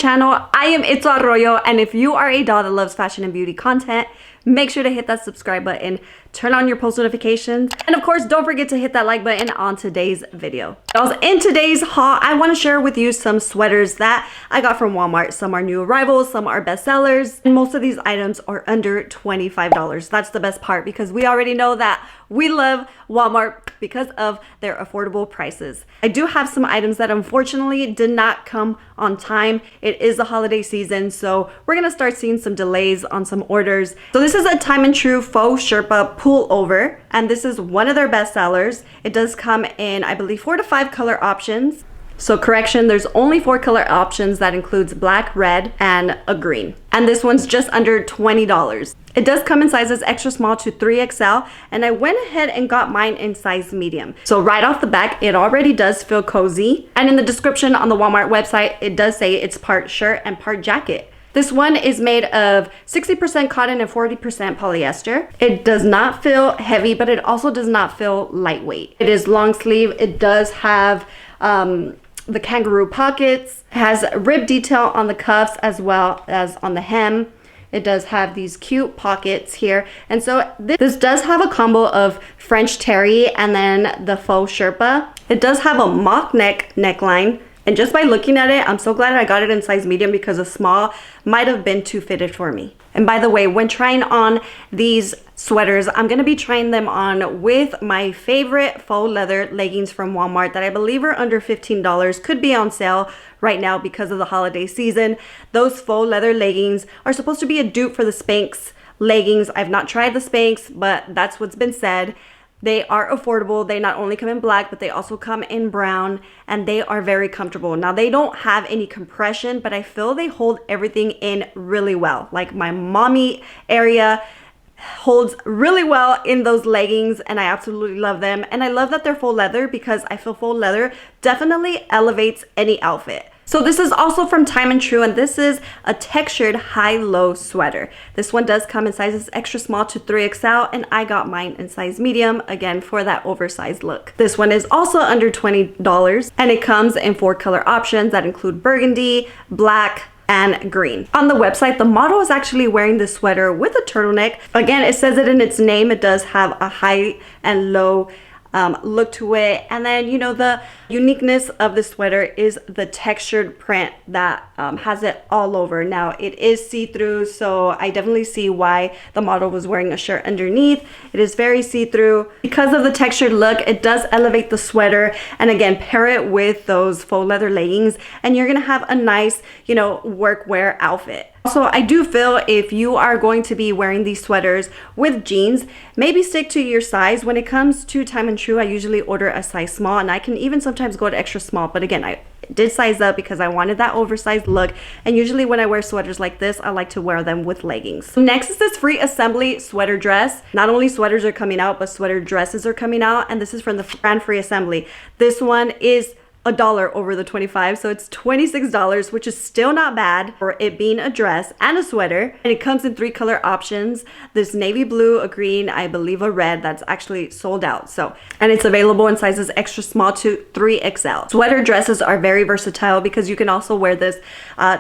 channel. I am It's Arroyo, and if you are a doll that loves fashion and beauty content, make sure to hit that subscribe button, turn on your post notifications, and of course don't forget to hit that like button on today's video. Dolls, in today's haul I want to share with you some sweaters that I got from Walmart. Some are new arrivals, some are bestsellers, and most of these items are under $25. That's the best part, because we already know that we love Walmart because of their affordable prices. I do have some items that unfortunately did not come on time. It is the holiday season, so we're gonna start seeing some delays on some orders. So this is a Time and True faux Sherpa pullover, and this is one of their best sellers. It does come in, I believe, 4 to 5 color options. So correction, there's only 4 color options. That includes black, red, and a green. And this one's just under $20. It does come in sizes extra small to 3XL, and I went ahead and got mine in size medium. So right off the back, it already does feel cozy. And in the description on the Walmart website, it does say it's part shirt and part jacket. This one is made of 60% cotton and 40% polyester. It does not feel heavy, but it also does not feel lightweight. It is long sleeve. It does have the kangaroo pockets, has rib detail on the cuffs as well as on the hem. It does have these cute pockets here. And so this does have a combo of French terry and then the faux Sherpa. It does have a mock neckline. And just by looking at it, I'm so glad I got it in size medium, because a small might have been too fitted for me. And by the way, when trying on these sweaters, I'm gonna be trying them on with my favorite faux leather leggings from Walmart that I believe are under $15. Could be on sale right now because of the holiday season. Those faux leather leggings are supposed to be a dupe for the Spanx leggings. I've not tried the Spanx, but that's what's been said. They are affordable. They not only come in black, but they also come in brown, and they are very comfortable. Now, they don't have any compression, but I feel they hold everything in really well. Like my mommy area holds really well in those leggings, and I absolutely love them. And I love that they're faux leather, because I feel faux leather definitely elevates any outfit. So this is also from Time and True, and this is a textured high-low sweater. This one does come in sizes extra small to 3XL, and I got mine in size medium, again, for that oversized look. This one is also under $20, and it comes in 4 color options that include burgundy, black, and green. On the website, the model is actually wearing this sweater with a turtleneck. Again, it says it in its name. It does have a high and low look to it. And then, you know, the uniqueness of the sweater is the textured print that has it all over. Now, it is see-through, so I definitely see why the model was wearing a shirt underneath. It is very see-through. Because of the textured look, it does elevate the sweater, and again, pair it with those faux leather leggings, and you're gonna have a nice, you know, workwear outfit. Also, I do feel if you are going to be wearing these sweaters with jeans, maybe stick to your size. When it comes to Time and True, I usually order a size small, and I can even sometimes go to extra small. But again, I did size up because I wanted that oversized look. And usually when I wear sweaters like this, I like to wear them with leggings. Next is this free assembly sweater dress. Not only sweaters are coming out, but sweater dresses are coming out. And this is from the brand Free Assembly. This one is $1 over the 25, so it's $26, which is still not bad for it being a dress and a sweater. And it comes in 3 color options: this navy blue, a green, I believe a red that's actually sold out. So, and it's available in sizes extra small to 3XL. Sweater dresses are very versatile, because you can also wear this,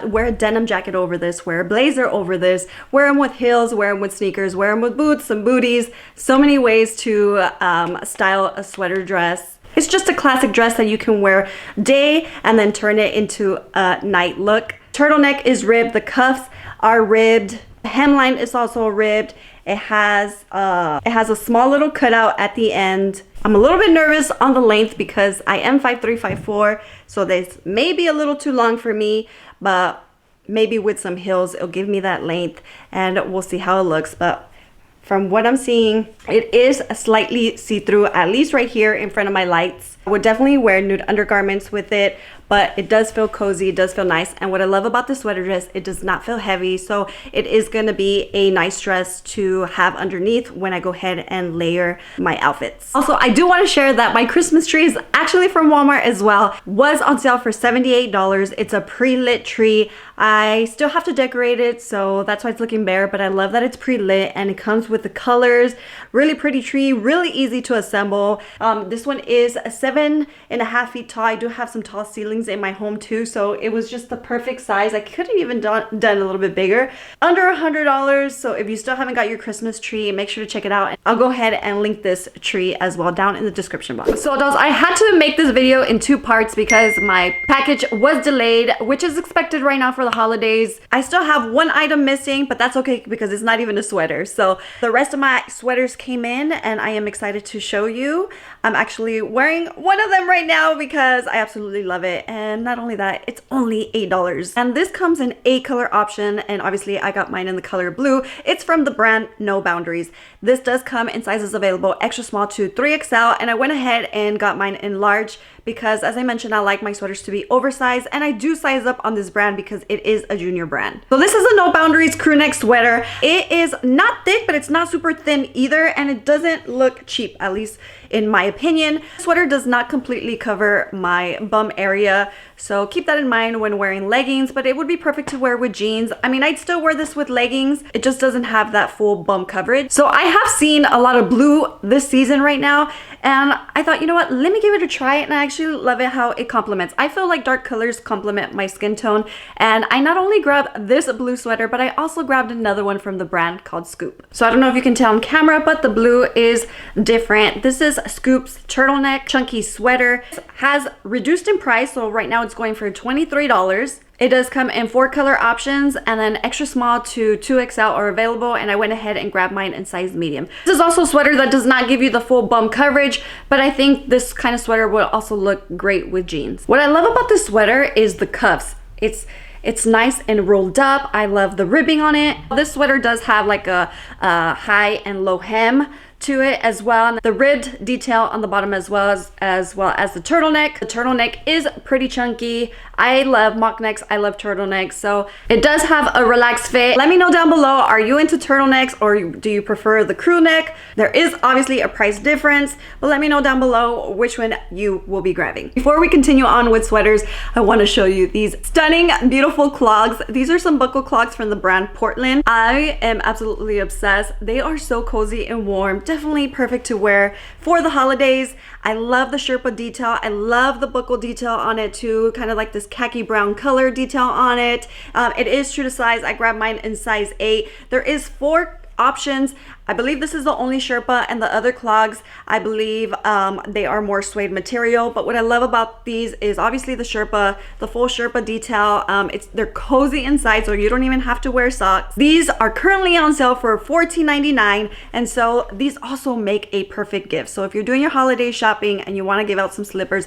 wear a denim jacket over this, wear a blazer over this, wear them with heels, wear them with sneakers, wear them with boots, some booties. So many ways to style a sweater dress. It's just a classic dress that you can wear day and then turn it into a night look. Turtleneck is ribbed. The cuffs are ribbed. The hemline is also ribbed. It has a small little cutout at the end. I'm a little bit nervous on the length because I am 5'3", 5'4", so this may be a little too long for me, but maybe with some heels, it'll give me that length, and we'll see how it looks. But from what I'm seeing, it is slightly see-through, at least right here in front of my lights. I would definitely wear nude undergarments with it, but it does feel cozy, it does feel nice. And what I love about the sweater dress, it does not feel heavy, so it is gonna be a nice dress to have underneath when I go ahead and layer my outfits. Also, I do want to share that my Christmas tree is actually from Walmart as well. Was on sale for $78. It's a pre-lit tree. I still have to decorate it, so that's why it's looking bare, but I love that it's pre-lit and it comes with the colors. Really pretty tree, really easy to assemble. This one is 7.5 feet tall. I do have some tall ceilings ceilings in my home too, so it was just the perfect size. I could have even done a little bit bigger. Under $100, so if you still haven't got your Christmas tree, make sure to check it out. I'll go ahead and link this tree as well down in the description box. So dolls, I had to make this video in 2 parts because my package was delayed, which is expected right now for the holidays. I still have 1 item missing, but that's okay because it's not even a sweater. So the rest of my sweaters came in and I am excited to show you. I'm actually wearing one of them right now because I absolutely love it. And not only that, it's only $8. And this comes in a color option, and obviously I got mine in the color blue. It's from the brand No Boundaries. This does come in sizes available extra small to 3XL, and I went ahead and got mine in large because, as I mentioned, I like my sweaters to be oversized, and I do size up on this brand because it is a junior brand. So this is a No Boundaries crew neck sweater. It is not thick, but it's not super thin either, and it doesn't look cheap, at least in my opinion. The sweater does not completely cover my bum area, so keep that in mind when wearing leggings, but it would be perfect to wear with jeans. I mean, I'd still wear this with leggings. It just doesn't have that full bum coverage. So I have seen a lot of blue this season right now, and I thought, you know what, let me give it a try, and I actually love it how it complements. I feel like dark colors complement my skin tone, and I not only grabbed this blue sweater, but I also grabbed another one from the brand called Scoop. So I don't know if you can tell on camera, but the blue is different. This is Scoop's turtleneck chunky sweater. It has reduced in price, so right now it's going for $23. It does come in 4 color options, and then extra small to 2XL are available, and I went ahead and grabbed mine in size medium. This is also a sweater that does not give you the full bum coverage, but I think this kind of sweater will also look great with jeans. What I love about this sweater is the cuffs. It's nice and rolled up. I love the ribbing on it. This sweater does have like a high and low hem to it as well, and the ribbed detail on the bottom as well as the turtleneck. The turtleneck is pretty chunky. I love mock necks, I love turtlenecks, so it does have a relaxed fit. Let me know down below, are you into turtlenecks or do you prefer the crew neck? There is obviously a price difference, but let me know down below which one you will be grabbing. Before we continue on with sweaters, I want to show you these stunning, beautiful clogs. These are some buckle clogs from the brand Portland. I am absolutely obsessed. They are so cozy and warm. Definitely perfect to wear for the holidays. I love the Sherpa detail. I love the buckle detail on it too, kind of like this khaki brown color detail on it. It is true to size. I grabbed mine in size 8. There is 4 options. I believe this is the only Sherpa, and the other clogs, I believe they are more suede material. But what I love about these is obviously the Sherpa, the full Sherpa detail. They're cozy inside, so you don't even have to wear socks. These are currently on sale for $14.99, and so these also make a perfect gift. So if you're doing your holiday shopping and you want to give out some slippers,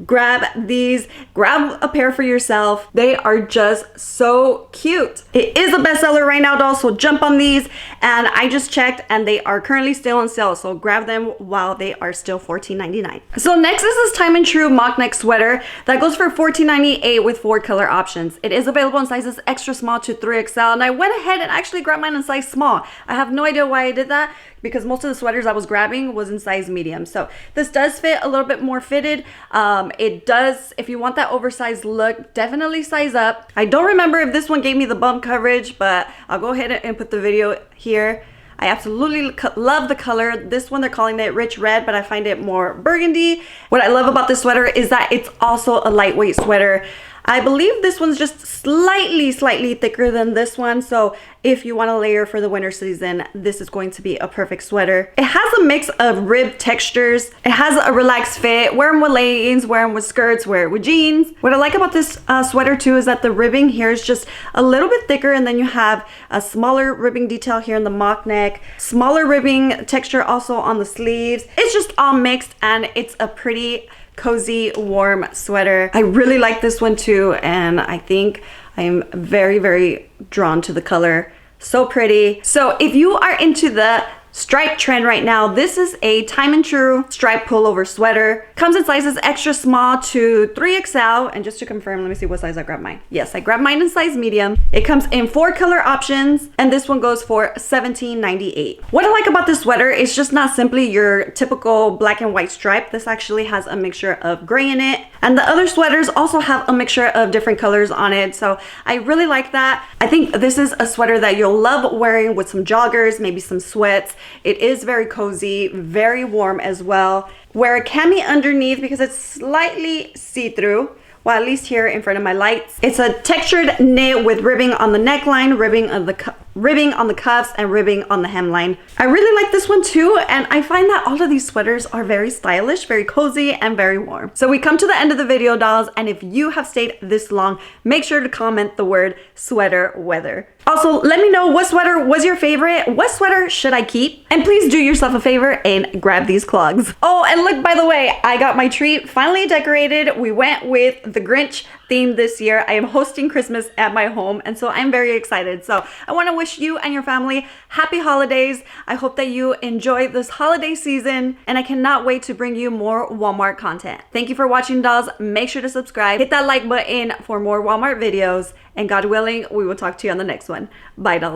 grab these, grab a pair for yourself. They are just so cute. It is a bestseller right now, dolls, so jump on these. And I just checked, and they are currently still on sale, so grab them while they are still $14.99. So next is this Time and True mock neck sweater that goes for $14.98 with 4 color options. It is available in sizes extra small to 3XL, and I went ahead and actually grabbed mine in size small. I have no idea why I did that, because most of the sweaters I was grabbing was in size medium. So this does fit a little bit more fitted. It does, if you want that oversized look, definitely size up. I don't remember if this one gave me the bump coverage, but I'll go ahead and put the video here. I absolutely love the color. This one, they're calling it rich red, but I find it more burgundy. What I love about this sweater is that it's also a lightweight sweater. I believe this one's just slightly thicker than this one. So if you want to layer for the winter season, this is going to be a perfect sweater. It has a mix of rib textures. It has a relaxed fit. Wear them with leggings, wear them with skirts, wear it with jeans. What I like about this sweater too is that the ribbing here is just a little bit thicker, and then you have a smaller ribbing detail here in the mock neck, smaller ribbing texture also on the sleeves. It's just all mixed, and it's a pretty cozy, warm sweater. I really like this one too, and I think I am very drawn to the color. So pretty. So if you are into the stripe trend right now, this is a Time and True stripe pullover sweater. Comes in sizes extra small to 3XL, and just to confirm, let me see what size I grabbed mine. Yes, I grabbed mine in size medium. It comes in 4 color options, and this one goes for $17.98. What I like about this sweater is just not simply your typical black and white stripe. This actually has a mixture of gray in it, and the other sweaters also have a mixture of different colors on it, so I really like that. I think this is a sweater that you'll love wearing with some joggers, maybe some sweats. It is very cozy, very warm as well. Wear a cami underneath because it's slightly see-through. well, at least here in front of my lights. It's a textured knit with ribbing on the neckline, ribbing on the cuffs, and ribbing on the hemline. I really like this one too, and I find that all of these sweaters are very stylish, very cozy, and very warm. So we come to the end of the video, dolls, and if you have stayed this long, make sure to comment the word sweater weather. Also, let me know what sweater was your favorite, what sweater should I keep, and please do yourself a favor and grab these clogs. Oh, and look, by the way, I got my tree finally decorated. We went with the Grinch theme this year. I am hosting Christmas at my home, and so I'm very excited. So I want to wish you and your family happy holidays. I hope that you enjoy this holiday season, and I cannot wait to bring you more Walmart content. Thank you for watching, dolls. Make sure to subscribe, hit that like button for more Walmart videos, and God willing, we will talk to you on the next one. Bye, dolls.